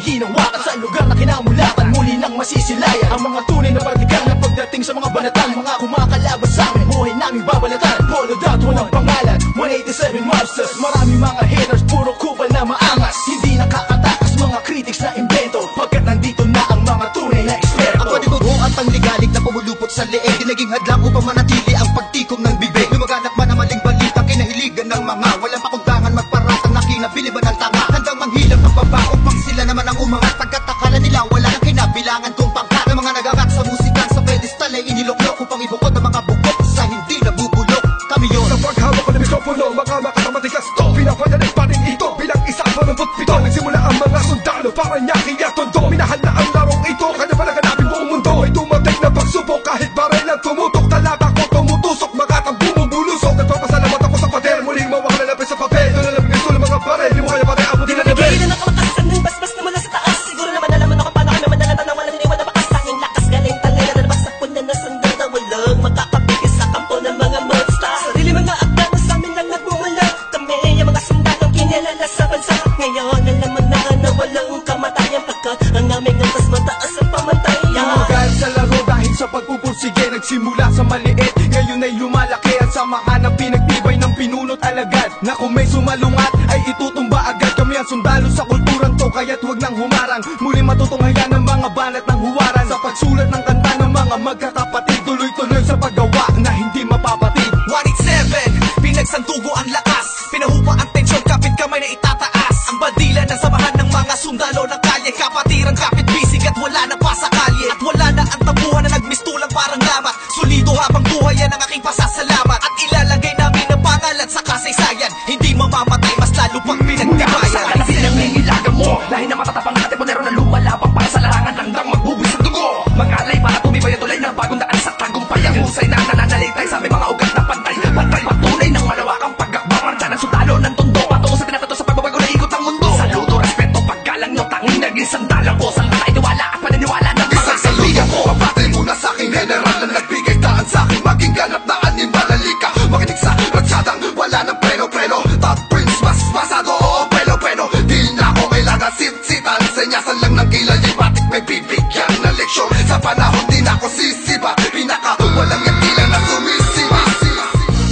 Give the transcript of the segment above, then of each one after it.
hinawakan sa lugar na kinamulatan. Muli nang masisilayan ang mga tunay na partikan na pagdating sa mga banatan. Mga kumakalaban sa amin, buhay namin babalatan. Follow that, walang pangalan, 187 mobsters. Maraming mga haters, puro kupal na maangas. Hindi nakakatakas mga critics na invento, pagkat nandito na ang mga tunay na eksperto. Ang panibago at pangligalig na pumulupot sa leeg, di naging hadlang upang manatili ang pagtikom ng bibig. Lumaganap man ang maling balita, kinahiligan ng mga walang pakundangan, magparatang na kinabiliban ng tanga. Handang manghilang pagbaba upang sila naman ang umangat. Pagkatakala nila wala nang kinabilangan kung pangkat. Ang mga nagagat sa musikan sa pedestal ay iniloklok upang ibukod ang mga bukod sa hindi nabubulok. Kami yun. Sa paghawak ko ng mikropono, makamakatamatiklas to. Pinapadalig pa rin ito bilang isa pa ng putpito. Nagsimula ang mga sundalo para niya kaya tondo. Minahal na ang larong ito, kanya pala ganapin buong mundo. Ay dumating na pagsubok kahit baril ang tumutok. Talaba ko tumutusok, makatang bumubulusok. Nagpapasalamat ako sa pader, muling mawak na lapis sa papel. Doon na lang bigay sulo mga baril, di mo kaya pare abutin na level. Nagigilan ang kamaktasan ng basbas na mula sa taas. Siguro naman nalaman ako paano kami manalatan ng walang iniwan na bakas. Tanging lakas galing talay na nalabas sa punan na sandal na walang makakapigil sa kampo ng mga monster. Sarili mga akda na sa amin lang nagmumula. Kami ang mga sundalong kinilala sa bansa. Ngayon nalaman na walang kamatayan, pagkat ang aming antas mataas ang pamantayan. Magagal sa laro dahil sa pagpupursige, nagsimula sa maliit, ngayon ay lumalaki. Ang samahan ng pinagtibay ng pinunot alagad, na kung may sumalungat ay itutumba agad. Kami ang sundalo sa kulturang to, kaya't huwag nang humarang. Muli matutunghayan ng mga banat ng huwaran. Sa pagsulat ng kanta ng mga magkakapatid, tuloy-tuloy sa paggawa na hindi mapapatid. 187, pinagsantugo ang lakas, pinahupa ang tensyon, kapit kamay na itataas. Ang bandila ng samahan ng mga sundalo ng kalye, kapatirang kapit bisig at wala na pa sa kalye. At wala na ang tabuhan na nagmistulang parang lamat. Solido habang buhay yan ang aking pasasalamat. At ilalagay namin ang pangalan sa kasaysayan, hindi mamamatay, mas lalo pang pinagtibayan. Kasi nangingilagan mo, lahi na matatapang natin, ponero na lumalabang para sa larangan, handang magbubuis ng dugo. Mag-alay para tumibay ang tulay ng bagong daan sa tagumpay. Ang husay na nananalitay sa may mga ugat na pantay. Pantay patunay ng malawakang pagkakbang. Marcha ng sundalo ng tondo, patungo sa tinatato sa pagbabago na ikot ang mundo. Saludo, respeto, paggalang nyo, tanging naging sandalang ko. Saan nakaiwala at paniniwala ng mga Saludo ko, papatay muna sa aking general na nagbigay daan sa aking maging ganap na animalalika. Makinig sa ratsadang wala ng preno-preno. Top Prince, mas masado, oo, pelo-pelo. Di na ako kailangan sit-sitan, senyasan lang ng kilay. Batik may bibigyan na leksyon. Sa panahon di na ako sisiba, pinaka walang yakila na sumisiba.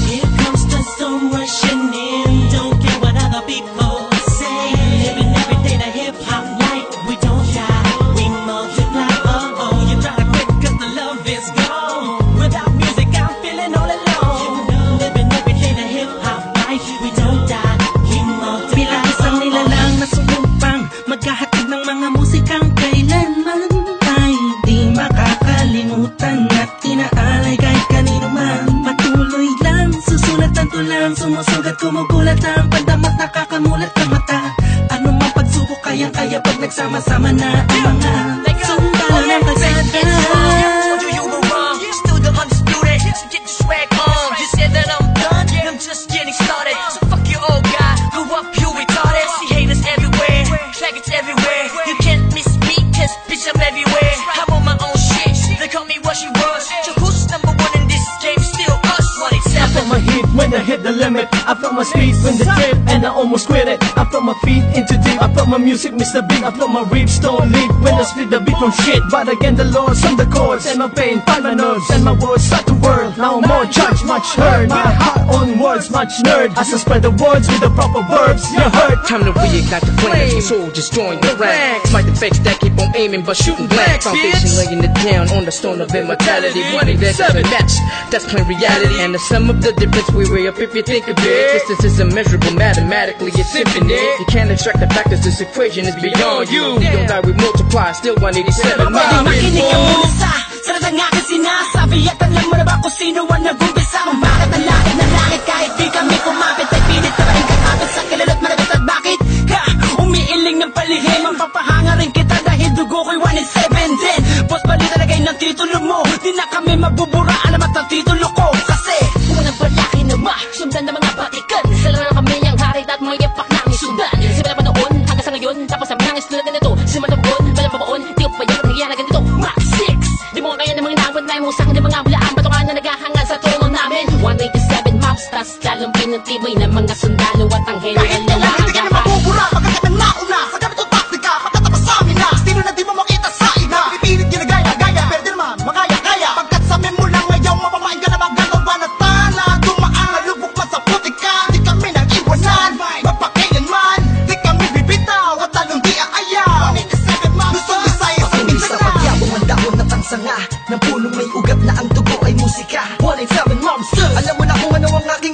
Here comes the storm rushing in. Don't care what other people say. Living every day the hip-hop life. We don't die, we multiply. Oh, you try to quit cause the love is gone. Without music I'm feeling all alone. Living every day the hip-hop life. We don't die, we multiply. Bilang isang nilalang na sumumpang maghahatid ng mga musikang kailanman ay di makakalimutan at inaalay kahit kanino man. Patuloy lang, susulat ang tulang, sumusugat, kumugulat ang pandamat, nakakamulat ang mata. Ano mang pagsubok kayang-kaya pag nagsama-sama na ang mga sundalo ng kalsada. Told you you were wrong, still the undisputed, so get your swag on. You said that I'm done, I'm just getting started. So fuck your old guy, grew up you retarded. See haters everywhere, faggots everywhere. You can't miss me, cause bitch I'm everywhere. I'm on my own shit, they call me what she was. So who's number one in this game? Still us, I felt my heat when I hit the limit. I felt my speed when the trip and I almost quit it. I felt my feet into deep. I felt my music miss the beat. I felt my ribs don't leak when I split the beat from shit. But again the Lord's on the chords and my pain find my nerves and my words start to whirl. Now I'm more judged, much heard. My heart on words, much nerd. As I spread the words with the proper verbs, you heard. Time to reignite the flames. Soldiers join the ranks. Smite the fakes that keep on aiming but shooting blank. Foundation laying it down on the stone of immortality. Winning that's a match, that's plain reality. And the sum of the difference we weigh up if you think of it. Distance is immeasurable, mathematically it's infinite. You can't extract the factors, this equation is beyond you. We don't die, we multiply, still 187. Makinig ka muna sa sarad ang aking sinasabi. At alam mo na ba kung sino ang nag-umpisa? Kung bakit ang langit ng langit kahit di kami kumapit. Ay pilit na rin kakapit sa kilala't managat. At bakit ka umiiling ng palihim? Ang papahanga rin kita dahil dugo ko'y 187 din. Boss balita lagay ng titulo mo, di na kami mabubura. Alamat ang titulo ko kasi unang balaki na sundan ng mga batikan. Sila na kami ang harit at may yapak namin sundan. Simula pa noon hanggang sa ngayon, tapos ang mga tulad na nito. Simula pa noon, walang pabaon, di ko pa yan nangyayari ganito. Max 6, di mo kaya ng mga inawat na yung usang ng mga hulaan. Patukan na naghahangal sa trono namin. 187 mobsters, lalong pinagtibay ng mga sundalo at ang henyo. Kahit kailan hindi ka na mabubura, pagkakat ng nauna sa ganitong taktika, pagkatapos sa amin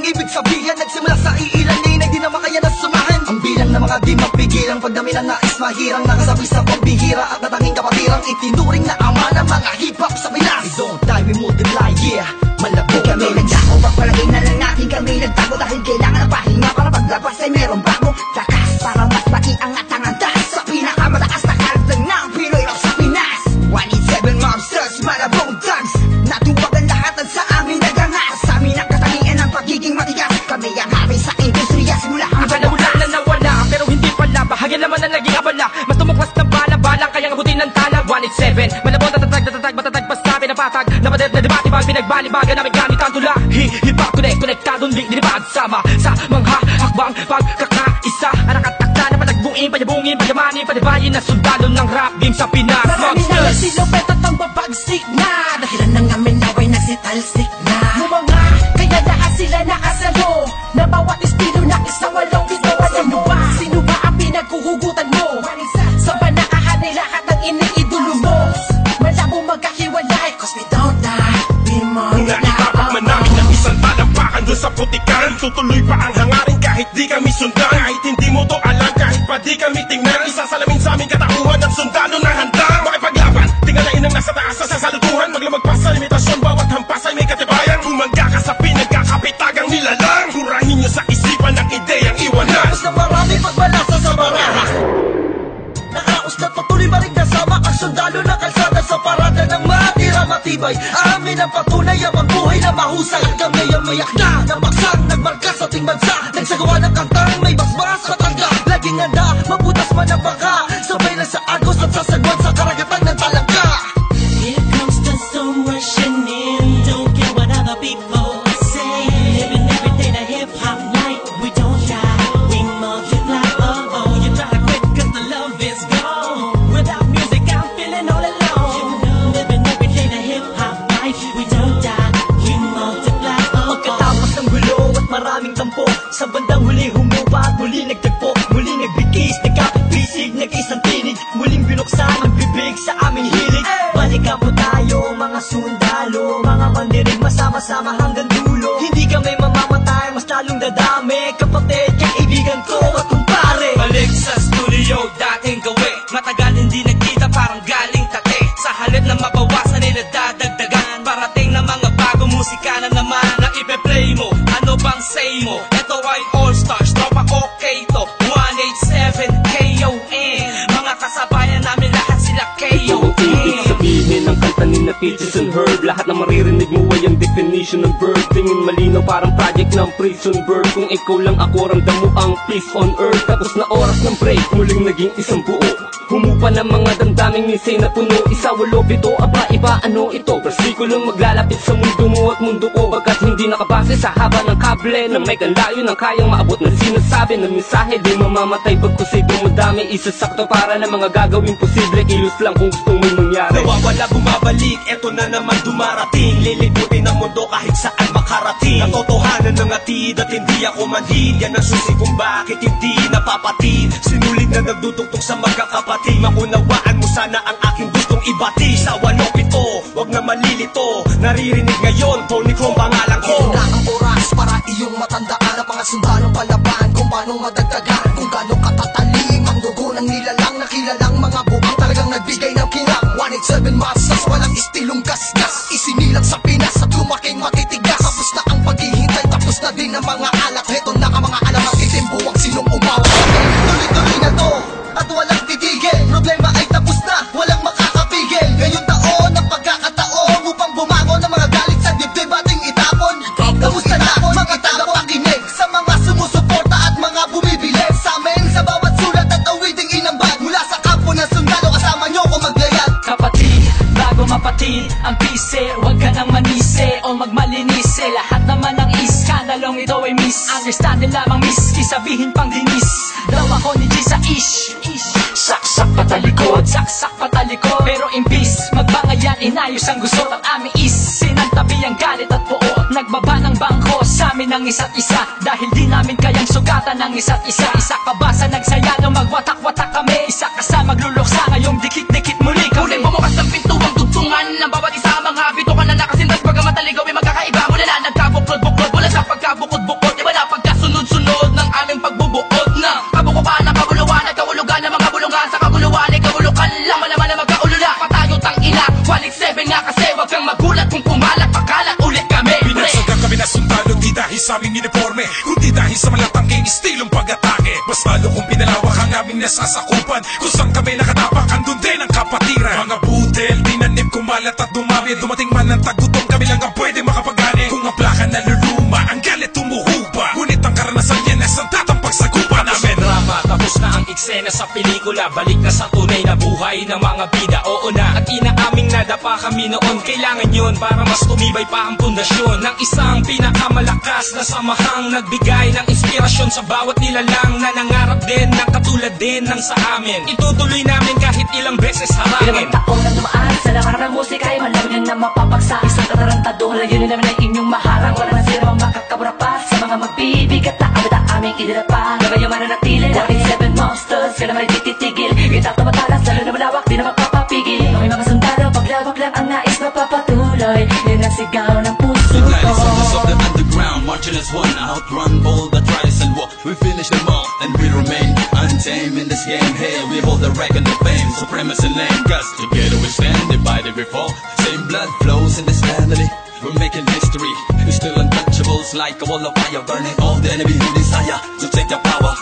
ibig sabihin nagsimula sa iilan na di na makaya na sumahan. Ang bilang ng mga di mapigilang pagdami na nais mahirang nakasabi sa pambihira at natanging kapatirang itinuring na ama ng mga hip-hop sa Pinas. We don't die, we multiply, yeah. Malabo Kami nagdako, pagpalagay na lang natin kami nagtago dahil kailangan ng pahinga para paglabas ay merong bagong lakas para mas maiangat ang antas sa pinakamataas na karagdag ng Pinoy rap sa Pinas. 187 Mobsters, malabong thugs, natuwag ang lahat at sa amin nagangas. Sa amin ang katangian ng pagiging matigas. Kami ang hari sa industriya simula ang Akala mo lang na nawala, pero hindi pala. Bahagi naman na naging abala. Mas tumuklas na bala-balang, kaya ngabutin ng talag. 187, malabong tatatag, matatag pa sa pinapatag. Napadet na debate, bang pinagbalibagan namin gamit ang tula. Hip-hop konektadong di dinibad. Sama sa mga hakbang pagkakaisa. Anak at akta na palagbuin, panyabungin, panyamanin, panibayin na sundalo ng rap game sa Pinas. Marami na nagsilupet at ang babagsik na dahilan ng amin naway nagsitalsik na mga kaya lahat sila nakasalo na bawat estilo na isang walong ito. Alam mo ba, sino ba ang pinagkuhugutan mo? Sa banaahan ay lahat ng iniidolo mo. Malabo magkahiwalay cause we don't die, we multiply. Naitapag man namin ng isang talampakan doon sa putikan. Tutuloy pa ang hangarin kahit di kami sundan. Kahit hindi mo to alam, kahit pa di kami tingnan. Isasalamin sa aming katauhan ng sundalo na handa makipaglaban. Tingalain ang nasa taas sa salutuhan. Maglamag pa sa limitasyon, bawat hampas ay may katibayan. Bumangga ka sa pinagkakapitagang nilalang. Burahin nyo sa isipan ang ideyang iwanan. Tapos na marami pagbalasa sa baraha. Nakaos na patuloy maring kasama ang sundalo na kalsada sa parada ng matira matibay. Amin ang patunay ang buhay na mahusay. Kami ang mayak na baksang nagmarka sa ating bansa. Nagsagawa ng kantang may basbas katangga. Laging handa, mabutas man ang baka. Sabay lang sa agos at sasagwan sa karagatan ng talangka. Here comes the storm rushing in. Don't care what other people say. Living every day the hip hop life. We don't die, we multiply. Oh, you try to quit cause the love is gone. Without music I'm feeling all alone. Living every day the hip hop life. We don't die, we multiply. Pagkatapos ng gulo at maraming tampo, sa bandang huli humupa at muli nagtagpo. Muli nagbigis, nagkapit-bisig, nag-isang tinig. Muling binuksan ang bibig sa aming hilig. Balikan po tayo mga sundalo, mga mandirig masama-sama hanggang dulo. Hindi kami mamamatay, mas lalong dadami. Kapatid, kaibigan ko at kumpare. Balik sa studio, dating gawi. Matagal hindi nagkita, parang galing tate. Sa halip na mabawasan nila dadagdagan. Parating na mga bago musika na naman na ipe-play mo. Ano bang say mo? Ito ay All Stars, tropa okay to 187 KON. Mga kasabayan namin lahat sila KON. Ibig sabihin ng kanta ni na Peaches and Herb. Lahat na maririnig mo ay ang definition ng verb. Tingin malinaw parang project ng prison bird. Kung ikaw lang ako, ramdam mo ang peace on earth. Tapos na oras ng break, muling naging isang buo. Humupa ng mga damdaming nisay na puno. Isa, walo, pito, aba, iba, ano ito? Persikulang maglalapit sa mundo mo at mundo ko. Bagkat hindi nakabase sa haba ng kable na may kanlayo ng kayang maabot na sinasabi ng mensahe. Di mamamatay pagkusay dumadami. Isasakto para na mga gagawin posible. Kilos lang kung gusto mong mangyari. Nawawala, bumabalik, eto na naman dumarating. Liliputin ang mundo kahit saan makarating. Ang totohanan ng atid at hindi ako manhid. Yan ang susi kung bakit hindi napapatid. Sinulid na nagdutugtog sa magkakapatid. Makunawaan mo sana ang aking gustong ibati. Sa 107, wag na malilito. Naririnig ngayon, Tony Chrome pangalan ko. Ito na ang oras para iyong matandaan ang mga sundalong palaban. Kung paano madagdagan, kung gaano katatalim ang dugo ng nilalang na kilalang mga buang talagang nagbigay ng kinang. 187 Mobsters, walang istilong gasgas. Isinilang sa Pinas at lumaking matitigas. Tapos na ang paghihintay, tapos na din ang mga alak. Heto na ang mga alam ang itimbuwang sinong umawa. Tuloy-tuloy na to at walang titigil. Problema ay tapos na, walang makakapigil. Ngayong taon ang pagkakataon upang bumangon ng mga galit sa dibdib ating itapon. Kamusta na mga tagapakinig sa mga sumusuporta at mga bumibili sa amin sa bawat sulat at awiding inambag. Mula sa kampo ng sundalo kasama nyo ko maglayag. Kapatid, bago mapatid ang pise, huwag ka nang manise o magmalinise. Lahat naman ng iskandalong ito ay miss. Understanding lamang miss, isabihin pang dinis. Daw ako ni G sa ish. Saksak patalikod, saksak patalikod. Pero imbis, magbangayan, inayos ang gusto at aming is. Sinantabi ang galit at puot, nagbaba ng bangko sa amin ang isa't isa. Dahil di namin kayang sugatan ng isa't isa. Isa ka ba sa nagsaya nung magwatak-watak kami? Isa ka sa magluluksa ngayong dikit-dikit muli kami. Muling bumukas ng pintuang tugtungan ng bawat isa. Mga bito ka na nakasintas, bagamat aligaw ay magkakaiba. Mula na nagkabukod-bukod, mula sa pagkabukod-bukod 187 nga kasi wag kang magulat kung kumalat pakalat ulit kami. Pinagsagang kami na sundalo, di dahil sa aming uniforme, kundi dahil sa malatangking estilong pag-atake. Mas lalo kung pinalawak ang aming nasasakupan, kung saan kami nakatapak, andun din ang kapatiran. Mga budel, tinanim, kumalat at dumami. Dumating man ang tagutom, kami lang ang pwede makapagani. Kung ang plaka naluluma, ang galit tumuhupa, ngunit ang karanasan yan ay sandatang pagsagupa namin. Drama, tapos na ang eksena sa pelikula. Balik na sa tunay na buhay ng mga bida. Oo na, at inaaming nadapa kami noon. Kailangan yun para mas tumibay pa ang pundasyon ng isang pinakamalakas na samahang nagbigay ng inspirasyon sa bawat nilalang na nangarap din ng katulad din ng sa amin. Itutuloy namin kahit ilang beses harangin. Ilang taon na dumaan sa lakarap ng musika ay malamig na mapapagsa. Isang katarantado, layunin namin ay inyong maharang. Wala man sila makakabura pa sa mga magbibigat na abad ang aming idinapa. Gabay yung mananatili, 187 monsters, ka naman ay tititigil. Kita tumatalas, lalo na malawak, di na magpapapigil. Kami mga sundalo, paglawak lang ang nais mapapatuloy. Yan ang sigaw ng puso The ko. sons of the underground, marching as one, outrun all the trials and war. We finish them all, and we remain untamed in this game. Hey, we hold the record of fame, supremacy lane. Cause together we stand, divided we fall. Same blood flows in this family. We're making history. We're still untouchables, like a wall of fire, burning all the enemy who desire to take the power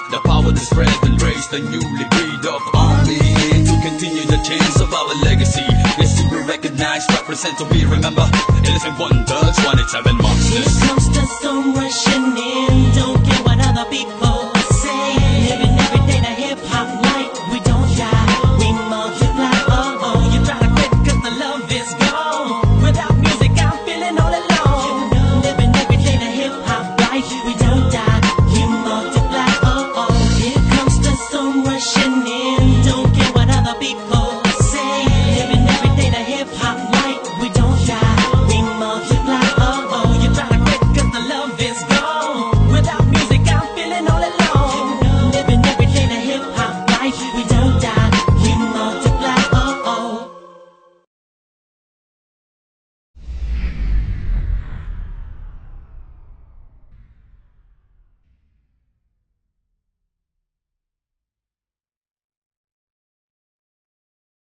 to spread and raise the newly breed of army to continue the chains of our legacy. Yes, to be recognized, represent, to be remember. Innocent wonders, 187 monsters. Here comes the storm rushing in. Don't care what other people say. Living every day the hip hop life. We don't die, we multiply. Oh oh, you try to quit 'cause the love is gone. Without music, I'm feeling all alone. Living every day the hip hop life. We don't die, we multiply. Oh oh, here comes the storm rushing in. Don't care what other people say. Living every day the hip hop life. We don't die, we multiply. Oh oh, you try to quit 'cause the love is gone.